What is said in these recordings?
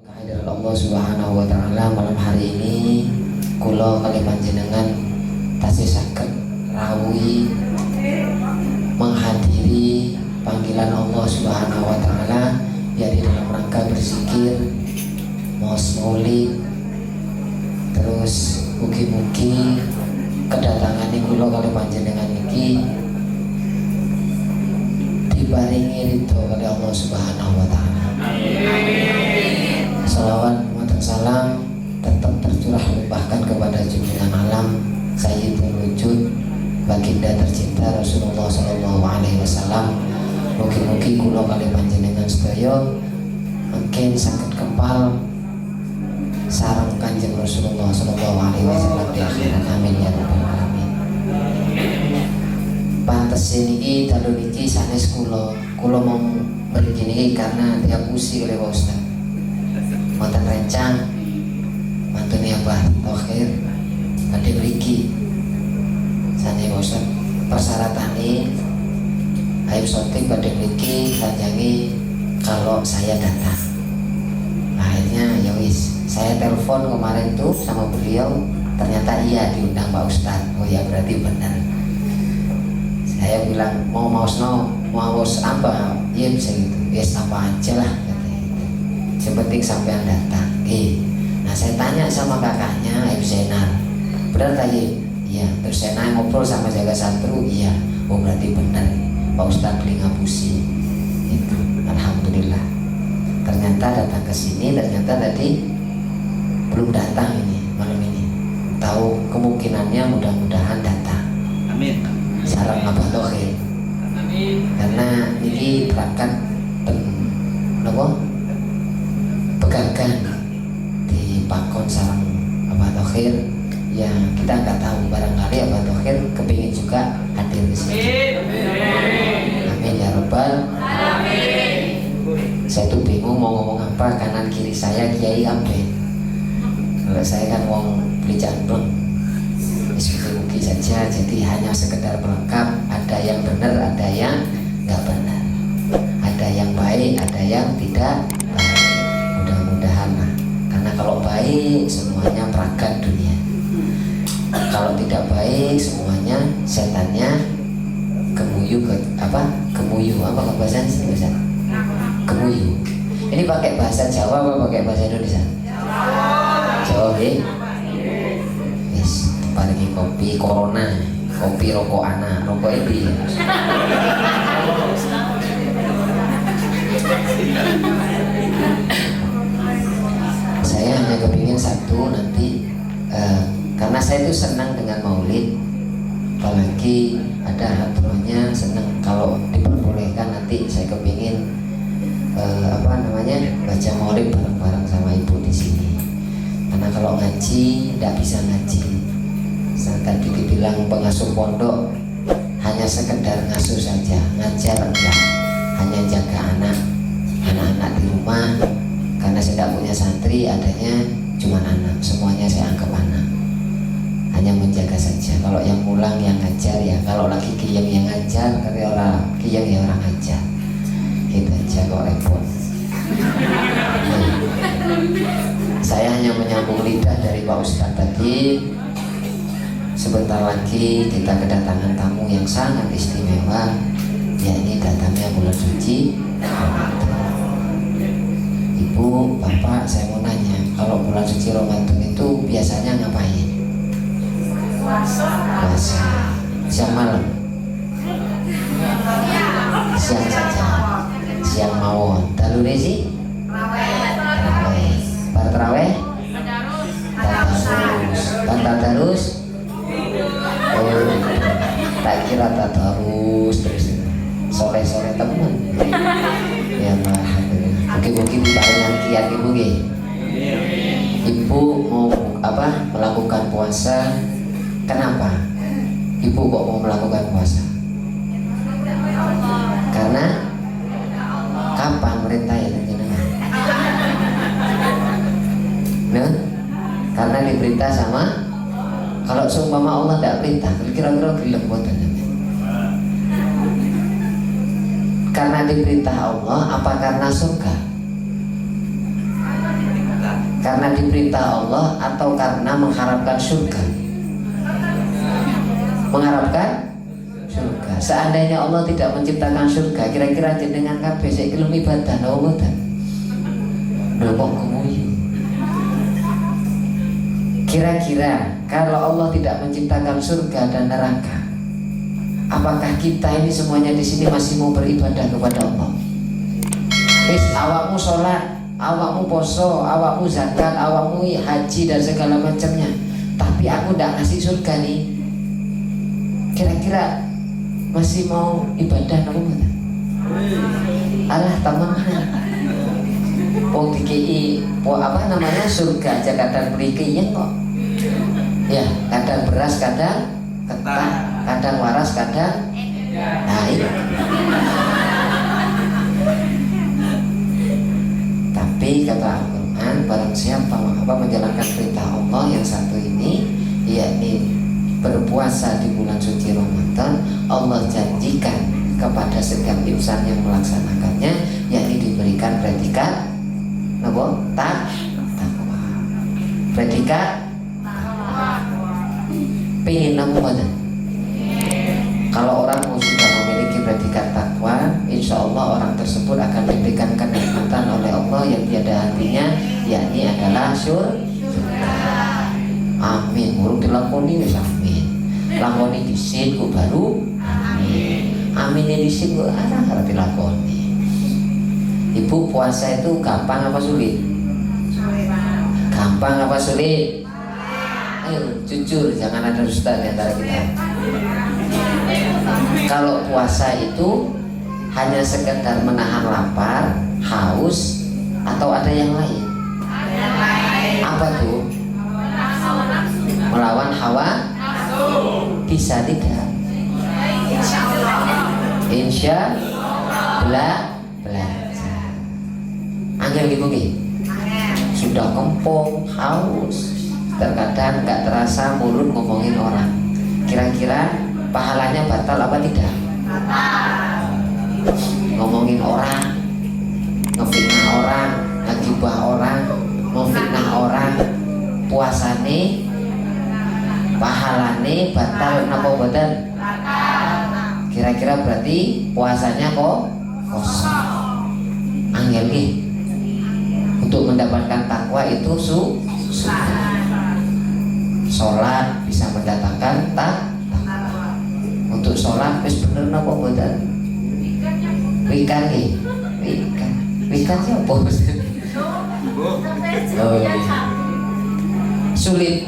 Kehadiran Allah Subhanahu wa taala malam hari ini kula kali panjenengan tasih saged rawuhi menghadiri panggilan Allah Subhanahu wa taala ya di dalam rangka berzikir, maos maulid. Terus mugi-mugi kedatangan kula kali panjenengan iki diparingi ridho oleh Allah Subhanahu wa taala. Salawat dan salam tetap tercurah limpahkan kepada junjungan alam Sayyidul Wujud baginda tercinta Rasulullah sallallahu alaihi wasallam. Mugi-mugi kula kali panjenengan sedaya mungkin saged kempal sareng Kanjeng Rasulullah sallallahu alaihi wasallam di akhirat. Amin ya rabbal alamin. Pantes niki dalu niki sanes kula mau mriki niki karena diapusi oleh Pak Ustaz. Wonten rencang mantune Abah Thohir badhe mriki. Sane Pak Ustaz persyaratannya Aib Sotik badhe mriki kanjangi kalau saya datang. Akhirnya ya wis, saya telepon kemarin tuh sama beliau, ternyata iya diundang Pak Ustaz. Oh ya berarti benar. Saya bilang mau maos apa? Iya bisa gitu. Yes apa aja lah katanya gitu. Yang penting sampean datang. Nah saya tanya sama kakaknya Aib Zenar, benar tadi? Iya. Terus saya nanya ngobrol sama jaga santru, iya. Oh berarti benar. Pak Ustaz beli ngapusi. Itu. Alhamdulillah. Ternyata datang ke sini, ternyata tadi belum datang ini malam ini. Tahu kemungkinannya mudah-mudahan datang. Amin. Sarang Abah Thohir. Amin. Karena ini berangkat pegangan di pakon sarang Abah Thohir. Ya kita nggak tahu, barangkali Abah Thohir kepingin juga hadir di sini. Amin ya rabbal alamin. Saya tuh bingung mau ngomong apa, kanan kiri saya kiai ambe. Kalau saya kan wong beli jambleng, mugi saja. Jadi hanya sekedar pelengkap. Ada yang benar, ada yang nggak benar. Ada yang baik, ada yang tidak baik. Mudah-mudahan lah. Karena kalau baik semuanya perangkat dunia. Kalau tidak baik semuanya setannya kemuyu apa bahasa ini bahasa? Kemuyu. Ini pakai bahasa Jawa apa pakai bahasa Indonesia? Jawa ya. Yes, paringi kopi corona, kopi rokok anak, rokok ini. Saya hanya kepingin satu nanti, karena saya itu senang dengan maulid, apalagi ada aturannya, senang kalau diperbolehkan nanti saya kepingin baca maulid bareng-bareng sama ibu di sini. Karena kalau ngaji tidak bisa ngaji. Saya tadi dibilang pengasuh pondok hanya sekedar ngasuh saja, ngajar enggak, hanya jaga anak-anak di rumah. Karena saya tidak punya santri, adanya cuma anak, semuanya saya anggap anak. Hanya menjaga saja. Kalau yang pulang yang ngajar ya, kalau lagi kiyang yang ngajar, kalau orang kiyang ya orang ngajar. Gitu aja kok repot. Saya hanya menyambung lidah dari Pak Ustadz tadi. Sebentar lagi kita kedatangan tamu yang sangat istimewa, yakni datangnya bulan suci Ramadan. Ibu, Bapak, saya mau nanya, kalau bulan suci Ramadan itu biasanya ngapain? Puasa. Siang malam? Siang saja. Siang mawon. Dalune sih? Taraweh. Bar taraweh? Tadarus. Bar tadarus? Oh, tak kira tadarus terus. Sore-sore temen. Ya alhamdulillah. Mungkin paringan kiat ibu nggih. Ibu mau melakukan puasa. Kenapa? Ibu kok mau melakukan puasa? Karena kapan perintah ya jenengan? Nah, karena diperintah sama. Kalau seumpama Allah tidak perintah, kira-kira gelem boten. Karena diperintah Allah, apa karena surga? Karena diperintah Allah atau karena mengharapkan surga? Mengharapkan surga. Seandainya Allah tidak menciptakan surga, kira-kira jenengan kabeh sik gelem ibadah napa mboten? Lho kok kemuyu. Kira-kira kalau Allah tidak menciptakan surga dan neraka, apakah kita ini semuanya di sini masih mau beribadah kepada Allah? Wis awakmu sholat, awakmu poso, awakmu zakat, awakmu haji dan segala macamnya, tapi aku tidak ngasih surga nih. Kira-kira masih mau ibadah apa enggak? Alah teman-teman. Wong dikei apa namanya surga aja kadang beli keyen kok. Ya, kadang beras, kadang ketan, kadang waras, kadang naik. Tapi kata Al-Quran, barang siapa menjalankan perintah Allah yang satu ini, yakni berpuasa di bulan suci Ramadan, Allah janjikan kepada setiap insan yang melaksanakannya, yakni diberikan predikat apa? Takwa. Predikat pengen apa? Kalau orang sudah memiliki predikat takwa, insya Allah orang tersebut akan diberikan kenikmatan oleh Allah yang tiada hentinya, yakni adalah surga. Amin. Urung dilakoni wis amin. Lakoni disin ku baru amin. Amine disin ku arep dilakoni. Ibu, puasa itu gampang apa sulit? Gampang apa sulit? Ayo jujur, jangan ada dusta di antara kita. Kalau puasa itu hanya sekedar menahan lapar, haus, atau ada yang lain? Apa tuh? Melawan hawa? Bisa tidak? Insya Allah belajar. Angel gitu sudah kempung, haus, terkadang nggak terasa mulut ngomongin orang. Kira-kira pahalanya batal apa tidak? Ngomongin orang, ngefitnah orang, ngegibah orang, memfitnah orang, puasane, pahalane batal napa boten? Kira-kira berarti puasanya kok kosong. Angel nih. Untuk mendapatkan takwa itu susah. Sholat bisa mendatangkan takwa. Untuk sholat wis bener napa mboten? Wikan nggih. Wikan siapa? Sulit.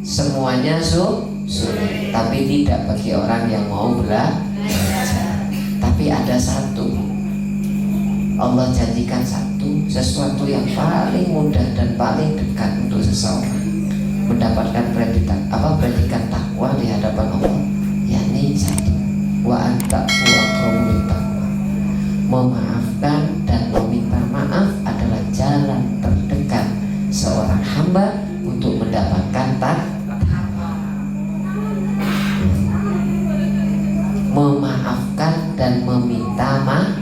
Semuanya sulit. Tapi tidak bagi orang yang mau belajar. Tapi ada satu. Allah janjikan sesuatu yang paling mudah dan paling dekat untuk seseorang mendapatkan predikat takwa di hadapan Allah, yakni satu, wa antafu aqrabul taqwa. Memaafkan dan meminta maaf adalah jalan terdekat seorang hamba untuk mendapatkan takwa. Memaafkan dan meminta maaf.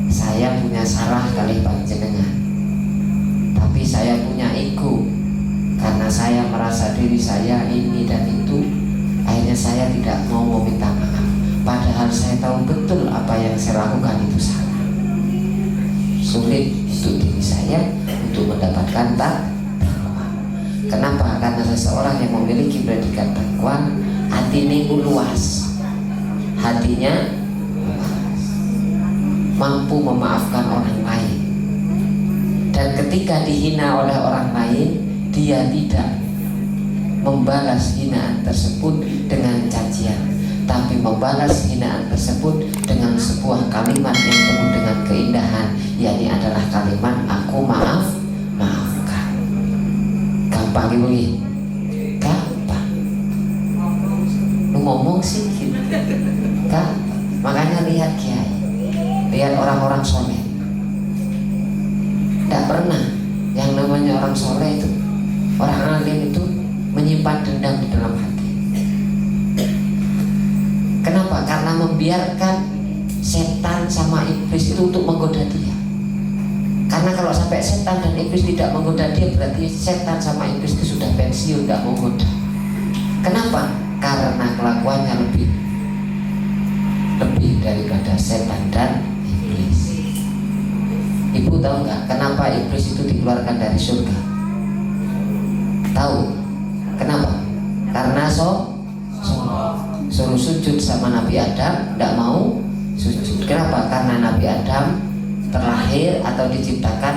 Saya punya salah kali panjenengan, tapi saya punya ego karena saya merasa diri saya ini dan itu, akhirnya saya tidak mau meminta maaf, padahal saya tahu betul apa yang saya lakukan itu salah. Sulit untuk diri saya untuk mendapatkan takwa. Kenapa? Karena seseorang yang memiliki predikat takwa, hatinya luas, hatinya mampu memaafkan orang lain, dan ketika dihina oleh orang lain, dia tidak membalas hinaan tersebut dengan cacian, tapi membalas hinaan tersebut dengan sebuah kalimat yang penuh dengan keindahan, yakni adalah kalimat aku maafkan. Gampang ibu nih, gampang. Lu ngomong sih gitu, gampang. Makanya lihat kiai, lihat orang-orang soleh, tidak pernah yang namanya orang soleh itu, orang alim itu menyimpan dendam di dalam hati. Kenapa? Karena membiarkan setan sama iblis itu untuk menggoda dia. Karena kalau sampai setan dan iblis tidak menggoda dia, berarti setan sama iblis itu sudah pensiun, tidak menggoda. Kenapa? Karena kelakuannya lebih daripada setan dan iblis. Ibu tahu nggak kenapa iblis itu dikeluarkan dari surga? Tahu? Kenapa? Karena suruh sujud sama Nabi Adam, tidak mau sujud. Kenapa? Karena Nabi Adam terlahir atau diciptakan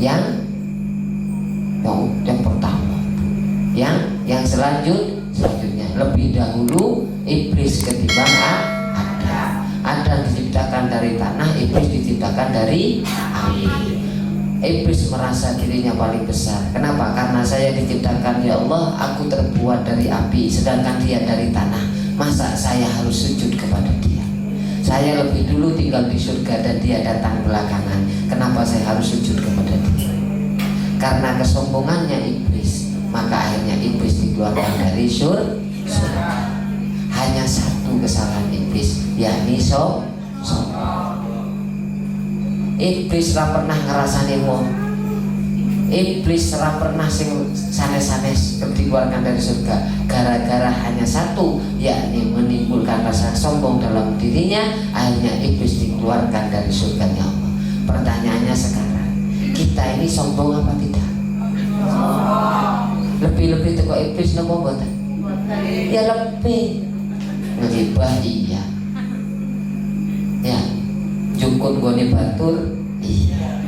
yang pertama, yang selanjutnya lebih dahulu iblis ketimbang Adam diciptakan dari tanah, iblis diciptakan dari api. Iblis merasa dirinya paling besar. Kenapa? Karena saya diciptakan, ya Allah, aku terbuat dari api, sedangkan dia dari tanah. Masa saya harus sujud kepada dia? Saya lebih dulu tinggal di surga dan dia datang belakangan. Kenapa saya harus sujud kepada dia? Karena kesombongannya iblis, maka akhirnya iblis dikeluarkan dari surga. Hanya satu kesalahan iblis, yakni sombong. Iblis ora pernah ngerasani wong. Iblis ora pernah sing sanes-sanes dikeluarkan dari surga. Gara-gara hanya satu, yakni menimbulkan rasa sombong dalam dirinya, akhirnya iblis dikeluarkan dari surganya Allah. Pertanyaannya sekarang, kita ini sombong apa tidak? Lebih-lebih teko iblis nopo mboten? Ya lebih. Ngibah iya. Ya, jukun gone batur iya.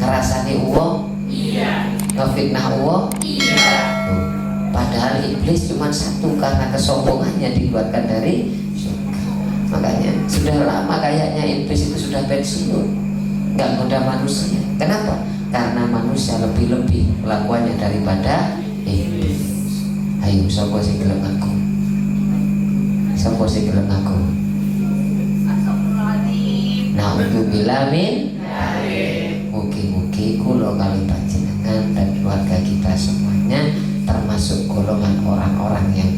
Ngerasani uang iya. Ngefitnah uang iya. Padahal iblis cuma satu, karena kesombongannya dikeluarkan dari surga. Makanya sudah lama kayaknya iblis itu sudah pensiun, nggak goda manusia. Kenapa? Karena manusia lebih-lebih kelakuannya daripada iblis. Ayo sapa sing gelem ngaku? Sapa sing gelem ngaku? Na'udzubillah min mugi-mugi kula kali panjenengan dan keluarga kita semuanya termasuk golongan orang-orang yang